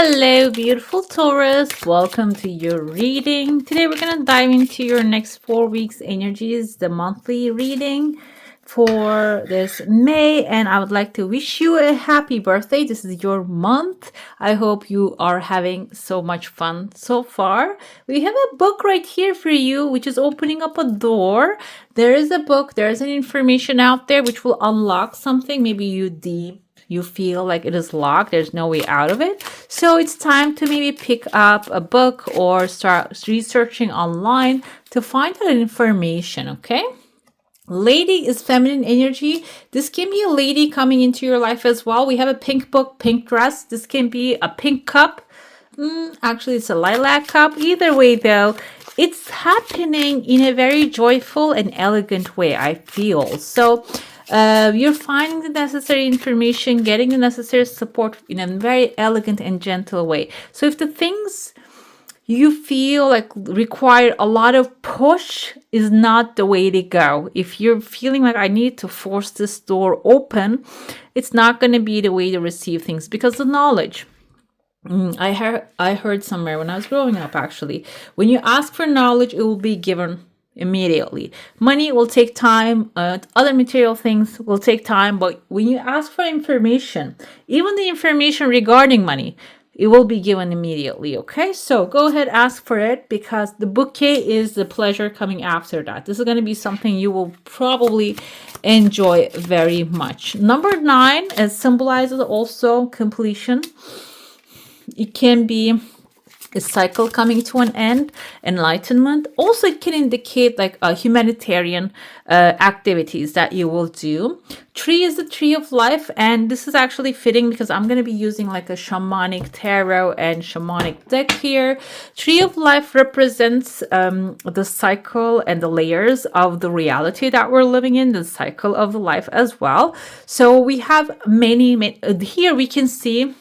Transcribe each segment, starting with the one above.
Hello, beautiful Taurus. Welcome to your reading. Today we're going to dive into your next 4 weeks energies, the monthly reading for this May. And I would like to wish you a happy birthday. This is your month. I hope you are having so much fun so far. We have a book right here for you, which is opening up a door. There is a book, there is an information out there which will unlock something. Maybe you feel like it is locked, there's no way out of it. So it's time to maybe pick up a book or start researching online to find out information, okay? Lady is feminine energy. This can be a lady coming into your life as well. We have a pink book, pink dress. This can be a pink cup. Actually, it's a lilac cup. Either way, though, it's happening in a very joyful and elegant way, I feel. So you're finding the necessary information, getting the necessary support in a very elegant and gentle way. So if the things you feel like require a lot of push is not the way to go. If you're feeling like I need to force this door open, it's not going to be the way to receive things because the knowledge. I heard somewhere when I was growing up, actually, when you ask for knowledge, it will be given immediately. Money will take time, other material things will take time, but when you ask for information, even the information regarding money, it will be given immediately, okay? So go ahead, ask for it, because the bouquet is the pleasure coming after that. This is going to be something you will probably enjoy very much. Number 9 symbolizes also completion. It can be a cycle coming to an end, enlightenment. Also, it can indicate like humanitarian activities that you will do. Tree is the tree of life, and this is actually fitting because I'm going to be using like a shamanic tarot and shamanic deck here. Tree of life represents the cycle and the layers of the reality that we're living in, the cycle of life as well. So we have many here we can see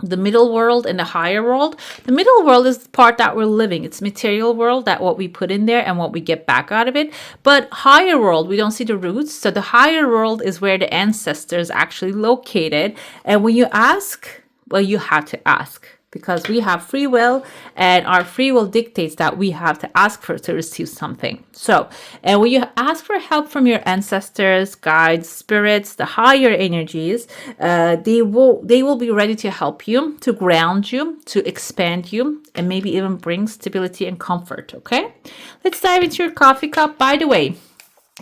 the middle world and the higher world. The middle world is the part that we're living. It's material world, that what we put in there and what we get back out of it. But higher world, we don't see the roots. So the higher world is where the ancestors actually located. And when you ask, well, you have to ask, because we have free will, and our free will dictates that we have to ask for to receive something. So, and when you ask for help from your ancestors, guides, spirits, the higher energies, they will be ready to help you, to ground you, to expand you, and maybe even bring stability and comfort. Okay, let's dive into your coffee cup. By the way,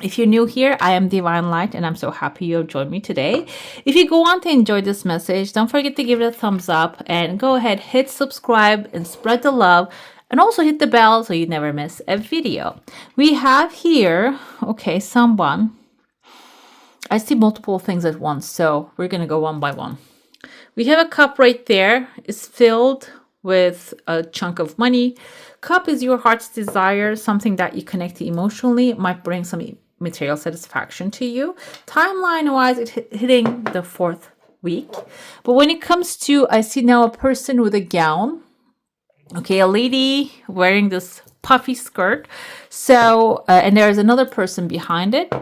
if you're new here, I am Divine Light, and I'm so happy you have joined me today. If you go on to enjoy this message, don't forget to give it a thumbs up and go ahead, hit subscribe and spread the love, and also hit the bell so you never miss a video. We have here, okay, someone. I see multiple things at once, so we're going to go one by one. We have a cup right there. It's filled with a chunk of money. Cup is your heart's desire, something that you connect to emotionally. It might bring some material satisfaction to you. Timeline wise, it's hitting the 4th week. But when it comes to, I see now a person with a gown. Okay, a lady wearing this puffy skirt. So, and there's another person behind it.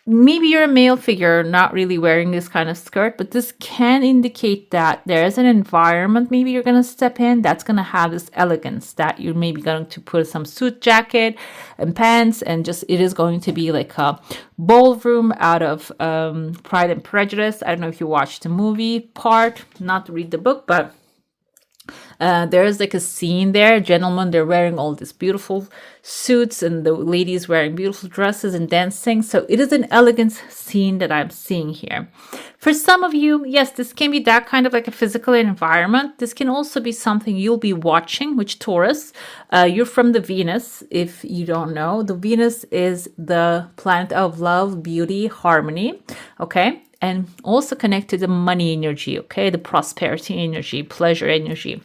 Maybe you're a male figure not really wearing this kind of skirt, but this can indicate that there is an environment maybe you're going to step in that's going to have this elegance, that you're maybe going to put some suit jacket and pants, and just it is going to be like a ballroom out of Pride and Prejudice. I don't know if you watched the movie part, not read the book, but there is like a scene there. Gentlemen, they're wearing all these beautiful suits, and the ladies wearing beautiful dresses and dancing. So it is an elegant scene that I'm seeing here. For some of you, yes, this can be that kind of like a physical environment. This can also be something you'll be watching, which Taurus, you're from the Venus. If you don't know, the Venus is the planet of love, beauty, harmony. Okay. And also connect to the money energy, okay? The prosperity energy, pleasure energy.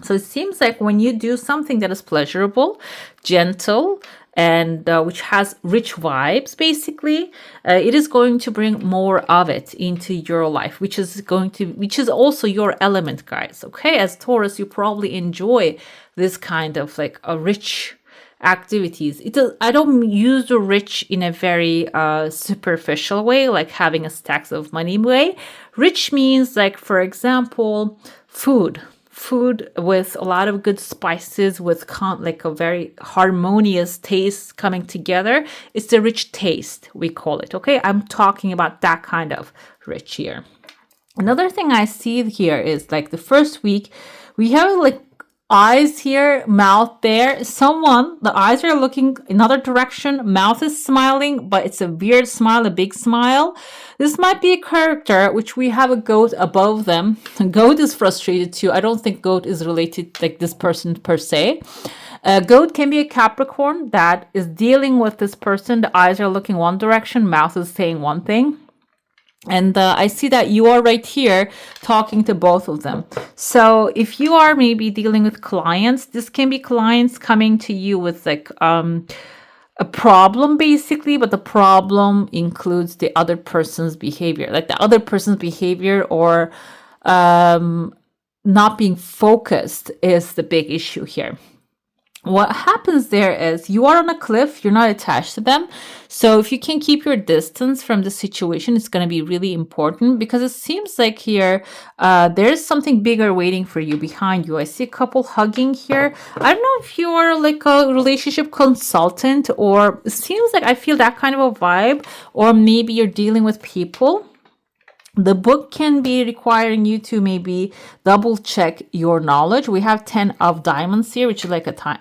So it seems like when you do something that is pleasurable, gentle, and which has rich vibes, basically, it is going to bring more of it into your life, which is also your element, guys, okay? As Taurus, you probably enjoy this kind of like a rich activities. I don't use the rich in a very superficial way, like having a stacks of money way. Rich means like, for example, food with a lot of good spices, with like a very harmonious taste coming together. It's the rich taste, we call it. Okay, I'm talking about that kind of rich here. Another thing I see here is like the first week we have like eyes here, mouth there. The eyes are looking another direction, mouth is smiling, but it's a weird smile, a big smile. This might be a character which we have a goat above them. Goat is frustrated too. I don't think goat is related like this person per se. Goat can be a Capricorn that is dealing with this person. The eyes are looking one direction, mouth is saying one thing. And I see that you are right here talking to both of them. So if you are maybe dealing with clients, this can be clients coming to you with like a problem basically, but the problem includes the other person's behavior, like the other person's behavior or not being focused is the big issue here. What happens there is you are on a cliff, you're not attached to them. So if you can keep your distance from the situation, it's going to be really important, because it seems like here there's something bigger waiting for you behind you. I see a couple hugging here. I don't know if you are like a relationship consultant, or it seems like I feel that kind of a vibe, or maybe you're dealing with people. The book can be requiring you to maybe double check your knowledge. We have 10 of diamonds here, which is like a 10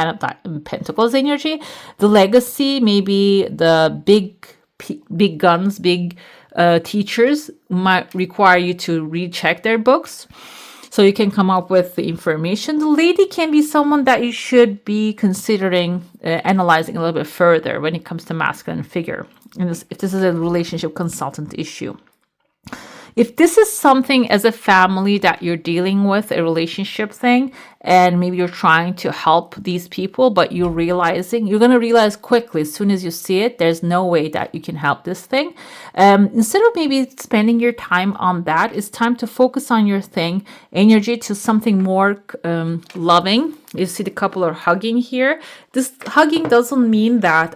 of pentacles energy. The legacy, maybe the big guns, big teachers might require you to recheck their books, so you can come up with the information. The lady can be someone that you should be considering analyzing a little bit further when it comes to masculine figure, if this is a relationship consultant issue. If this is something as a family that you're dealing with, a relationship thing, and maybe you're trying to help these people, but you're going to realize quickly as soon as you see it, there's no way that you can help this thing. Instead of maybe spending your time on that, it's time to focus on your thing, energy to something more loving. You see the couple are hugging here. This hugging doesn't mean that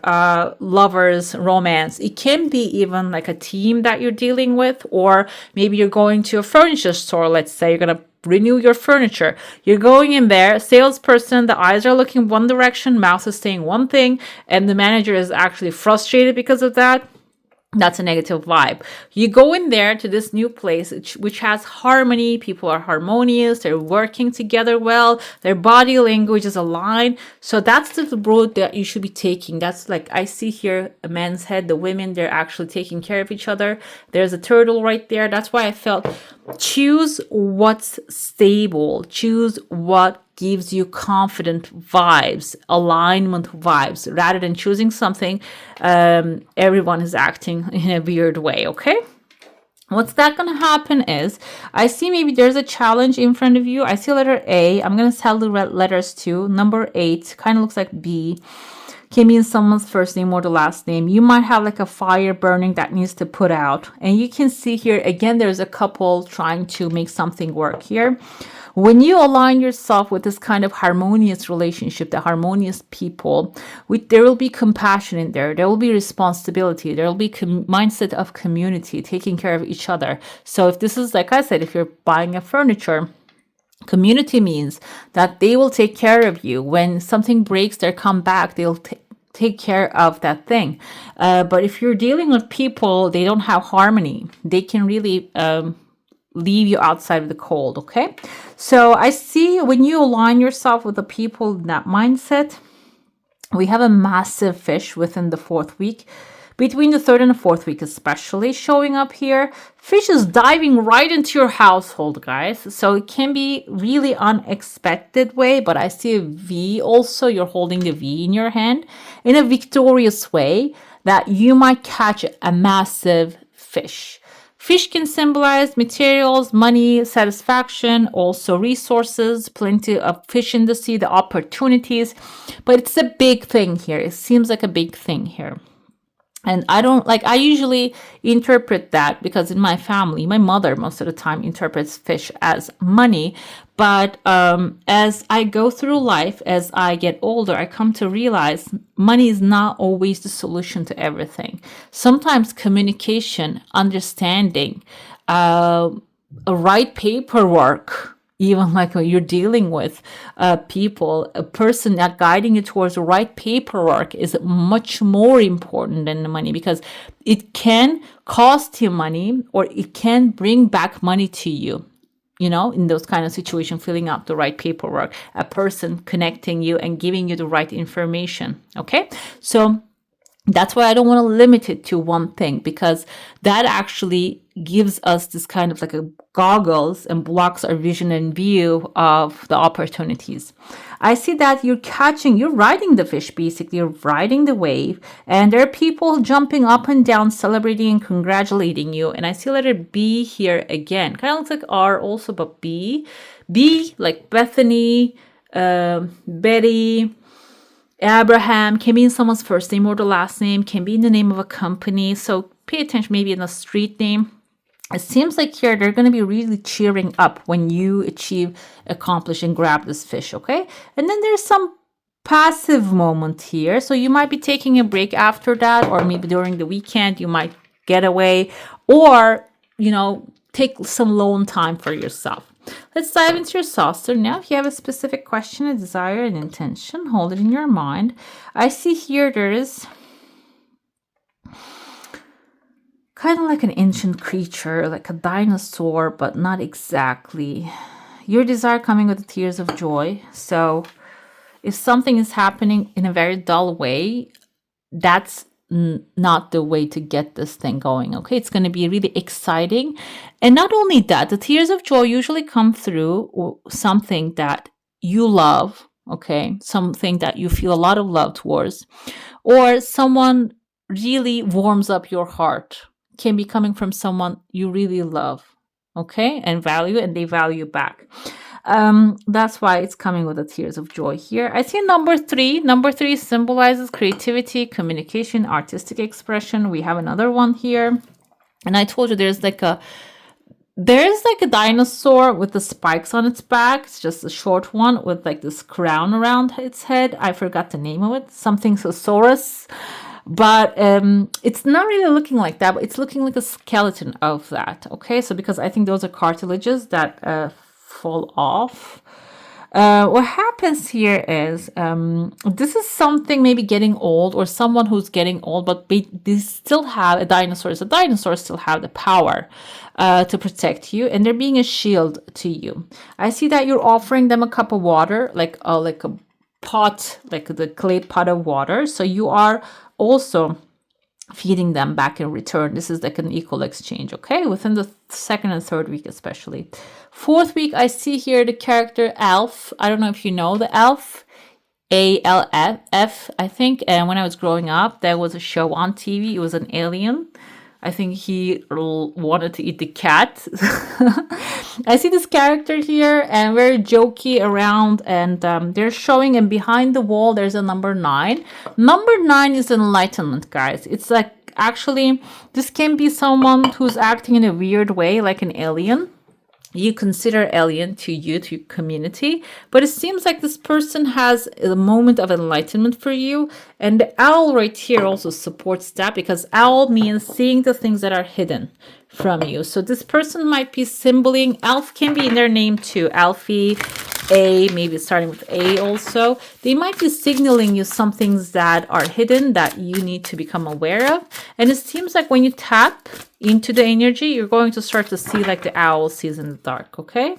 lovers, romance. It can be even like a team that you're dealing with, or maybe you're going to a furniture store. Let's say you're going to renew your furniture. You're going in there, salesperson, the eyes are looking one direction, mouth is saying one thing, and the manager is actually frustrated because of that. That's a negative vibe. You go in there to this new place, which has harmony. People are harmonious. They're working together well. Their body language is aligned. So that's the road that you should be taking. That's like, I see here a man's head, the women, they're actually taking care of each other. There's a turtle right there. That's why I felt choose what's stable. Choose what gives you confident vibes, alignment vibes, rather than choosing something everyone is acting in a weird way. Okay, what's that gonna happen is I see maybe there's a challenge in front of you. I see letter A. I'm gonna tell the letters too. Number 8 kind of looks like B. Can be in someone's first name or the last name. You might have like a fire burning that needs to put out, and you can see here again there's a couple trying to make something work here. When you align yourself with this kind of harmonious relationship, the harmonious people, there will be compassion in there. There will be responsibility. There will be mindset of community, taking care of each other. So if this is, like I said, if you're buying a furniture, community means that they will take care of you. When something breaks, they'll come back. They'll take care of that thing. But if you're dealing with people, they don't have harmony. They can really leave you outside of the cold. Okay, so I see when you align yourself with the people in that mindset, we have a massive fish within the 4th week, between the 3rd and the 4th week especially showing up here. Fish is diving right into your household, guys, so it can be really unexpected way, but I see a V also. You're holding the V in your hand in a victorious way that you might catch a massive fish. Fish can symbolize materials, money, satisfaction, also resources, plenty of fish in the sea, the opportunities. But it's a big thing here. It seems like a big thing here. And I usually interpret that because in my family, my mother most of the time interprets fish as money. But as I go through life, as I get older, I come to realize money is not always the solution to everything. Sometimes communication, understanding, a right paperwork, even like when you're dealing with people, a person that guiding you towards the right paperwork is much more important than the money, because it can cost you money or it can bring back money to you. In those kind of situations, filling out the right paperwork, a person connecting you and giving you the right information. Okay, so that's why I don't want to limit it to one thing, because that actually gives us this kind of like a goggles and blocks our vision and view of the opportunities. I see that you're riding the fish, basically, you're riding the wave, and there are people jumping up and down, celebrating and congratulating you. And I see letter B here again. Kind of looks like R also, but B. B, like Bethany, Betty, Abraham, can be in someone's first name or the last name, can be in the name of a company. So pay attention, maybe in a street name. It seems like here they're going to be really cheering up when you achieve, accomplish, and grab this fish, okay? And then there's some passive moment here. So you might be taking a break after that, or maybe during the weekend you might get away, or, take some alone time for yourself. Let's dive into your saucer now. If you have a specific question, a desire, an intention, hold it in your mind. I see here there is kind of like an ancient creature, like a dinosaur, but not exactly. Your desire coming with the tears of joy. So if something is happening in a very dull way, that's not the way to get this thing going. Okay, it's going to be really exciting. And not only that, the tears of joy usually come through something that you love, okay, something that you feel a lot of love towards, or someone really warms up your heart. Can be coming from someone you really love, okay, and value, and they value back. That's why it's coming with the tears of joy here. I see number 3. Number 3 symbolizes creativity, communication, artistic expression. We have another one here. And I told you there's like a dinosaur with the spikes on its back. It's just a short one with like this crown around its head. I forgot the name of it. Something Taurus. But it's not really looking like that, but it's looking like a skeleton of that. Okay, so because I think those are cartilages that fall off. What happens here is this is something maybe getting old, or someone who's getting old, but they still have a dinosaur. So dinosaurs still have the power to protect you, and they're being a shield to you. I see that you're offering them a cup of water, like a pot, like the clay pot of water. So you are also feeding them back in return. This is like an equal exchange, okay? Within the 2nd and 3rd week especially. 4th week, I see here the character Alf. I don't know if you know the Alf. ALF, I think. And when I was growing up, there was a show on TV. It was an alien. I think he wanted to eat the cat. I see this character here and very jokey around, and they're showing, and behind the wall there's a number 9. Number 9 is enlightenment, guys. It's like, actually, this can be someone who's acting in a weird way, like an alien. You consider alien to you, to your community, but it seems like this person has a moment of enlightenment for you. And the owl right here also supports that, because owl means seeing the things that are hidden from you. So this person might be symboling, Alf can be in their name too, Alfie, A, maybe starting with A also. They might be signaling you some things that are hidden that you need to become aware of. And it seems like when you tap into the energy, you're going to start to see like the owl sees in the dark, okay?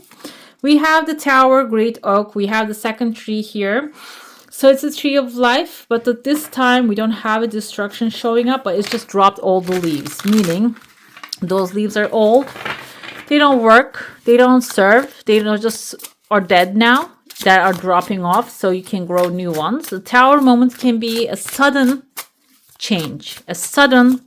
We have the tower, great oak. We have the 2nd tree here. So it's a tree of life, but at this time we don't have a destruction showing up, but it's just dropped all the leaves, meaning those leaves are old. They don't work. They don't serve. They don't just are dead now, that are dropping off, so you can grow new ones. The tower moment can be a sudden change, a sudden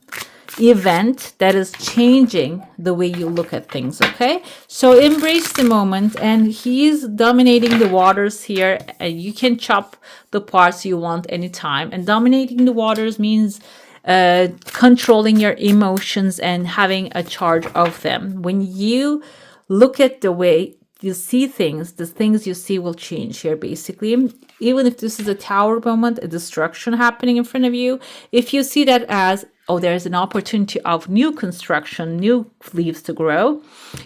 event that is changing the way you look at things, okay? So embrace the moment, and he's dominating the waters here, and you can chop the parts you want anytime. And dominating the waters means controlling your emotions and having a charge of them. When you look at the way you see things, the things you see will change here, basically. Even if this is a tower moment, a destruction happening in front of you, if you see that as, oh, there's an opportunity of new construction, new leaves to grow,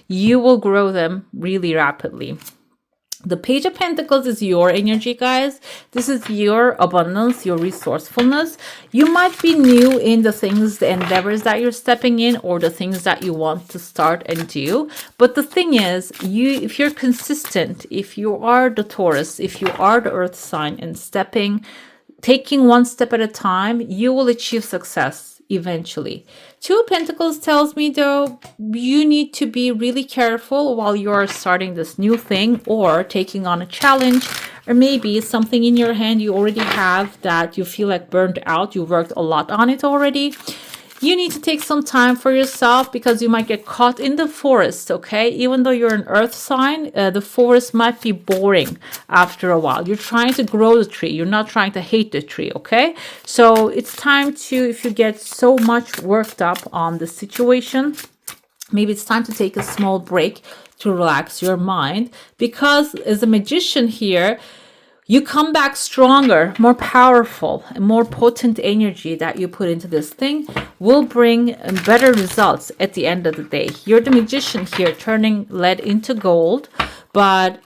you will grow them really rapidly. The Page of Pentacles is your energy, guys. This is your abundance, your resourcefulness. You might be new in the things, the endeavors that you're stepping in, or the things that you want to start and do. But the thing is, if you're consistent, if you are the Taurus, if you are the Earth sign and taking one step at a time, you will achieve success eventually. Two of Pentacles tells me, though, you need to be really careful while you're starting this new thing or taking on a challenge, or maybe something in your hand you already have that you feel like burnt out. You worked a lot on it already. You need to take some time for yourself because you might get caught in the forest, okay? Even though you're an earth sign, the forest might be boring after a while. You're trying to grow the tree. You're not trying to hate the tree, okay? So it's time to, if you get so much worked up on the situation, maybe it's time to take a small break to relax your mind, because as a magician here, you come back stronger, more powerful, and more potent energy that you put into this thing will bring better results at the end of the day. You're the magician here, turning lead into gold, but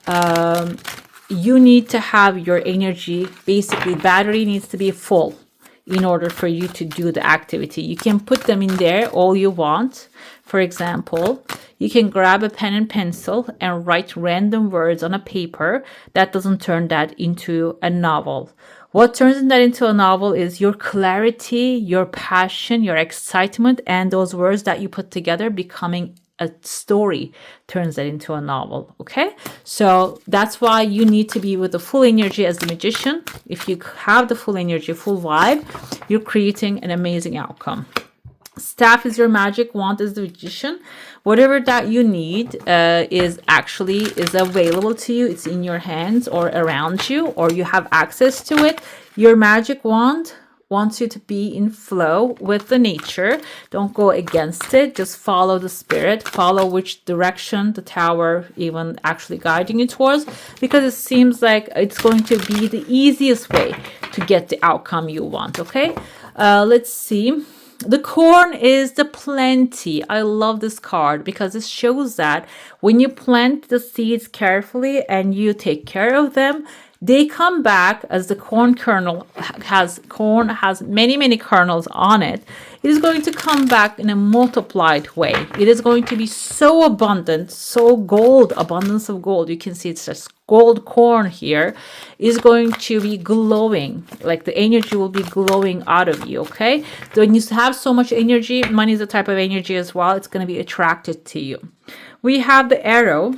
you need to have your energy, basically battery needs to be full in order for you to do the activity. You can put them in there all you want. For example, you can grab a pen and pencil and write random words on a paper. That doesn't turn that into a novel. What turns that into a novel is your clarity, your passion, your excitement, and those words that you put together becoming a story turns that into a novel. Okay, so that's why you need to be with the full energy as the magician. If you have the full energy, full vibe, you're creating an amazing outcome. Staff is your magic, wand is the magician. Whatever that you need is available to you. It's in your hands or around you, or you have access to it. Your magic wand wants you to be in flow with the nature. Don't go against it. Just follow the spirit. Follow which direction the tower even actually guiding you towards, because it seems like it's going to be the easiest way to get the outcome you want. Okay, let's see. The corn is the plenty. I love this card because it shows that when you plant the seeds carefully and you take care of them, they come back. As the corn has many kernels on it, it is going to come back in a multiplied way. It is going to be so abundant, so abundance of gold. You can see it's just gold corn here is going to be glowing, like the energy will be glowing out of you. Okay, so when you have so much energy, money is a type of energy as well. It's going to be attracted to you. We have the arrow.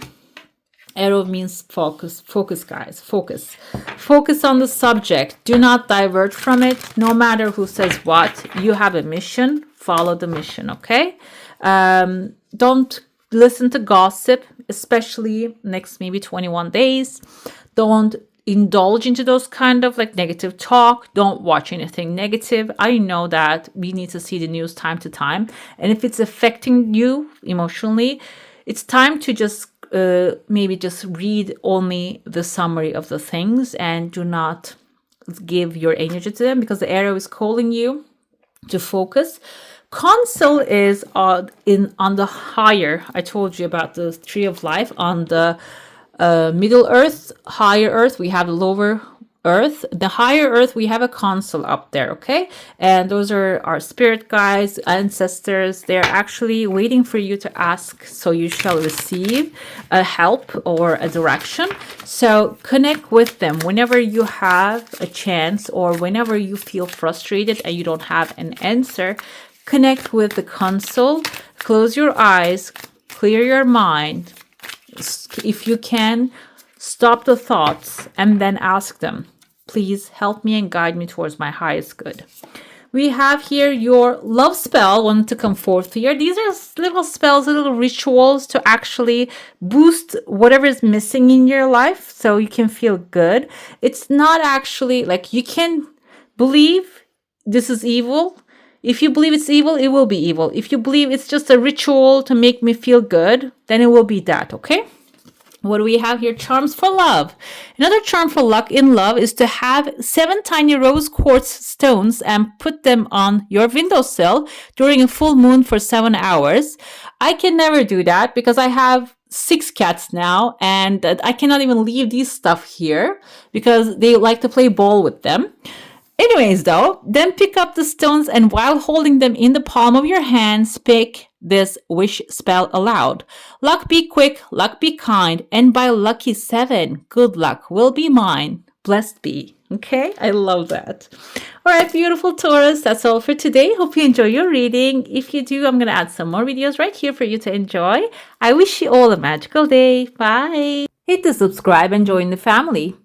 Arrow means focus, guys, focus on the subject. Do not divert from it. No matter who says what, you have a mission. Follow the mission. Okay, don't listen to gossip, especially next maybe 21 days. Don't indulge into those kind of like negative talk. Don't watch anything negative. I know that we need to see the news time to time, and if it's affecting you emotionally, it's time to just maybe just read only the summary of the things and do not give your energy to them, because the arrow is calling you to focus. Council is on the higher. I told you about the tree of life. On the middle earth, higher earth, we have lower earth. The higher earth, we have a council up there. Okay, and those are our spirit guides, ancestors. They're actually waiting for you to ask, so you shall receive a help or a direction. So connect with them whenever you have a chance, or whenever you feel frustrated and you don't have an answer. Connect with the council. Close your eyes, clear your mind. If you can, stop the thoughts and then ask them, please help me and guide me towards my highest good. We have here your love spell wanted to come forth here. These are little spells, little rituals to actually boost whatever is missing in your life so you can feel good. It's not actually like you can believe this is evil. If you believe it's evil, it will be evil. If you believe it's just a ritual to make me feel good, then it will be that, okay? What do we have here? Charms for love. Another charm for luck in love is to have 7 tiny rose quartz stones and put them on your windowsill during a full moon for 7 hours. I can never do that because I have 6 cats now, and I cannot even leave these stuff here because they like to play ball with them. Anyways, though, then pick up the stones and while holding them in the palm of your hand, speak this wish spell aloud. Luck be quick, luck be kind, and by lucky 7, good luck will be mine. Blessed be. Okay, I love that. All right, beautiful Taurus, that's all for today. Hope you enjoy your reading. If you do, I'm going to add some more videos right here for you to enjoy. I wish you all a magical day. Bye. Hit the subscribe and join the family.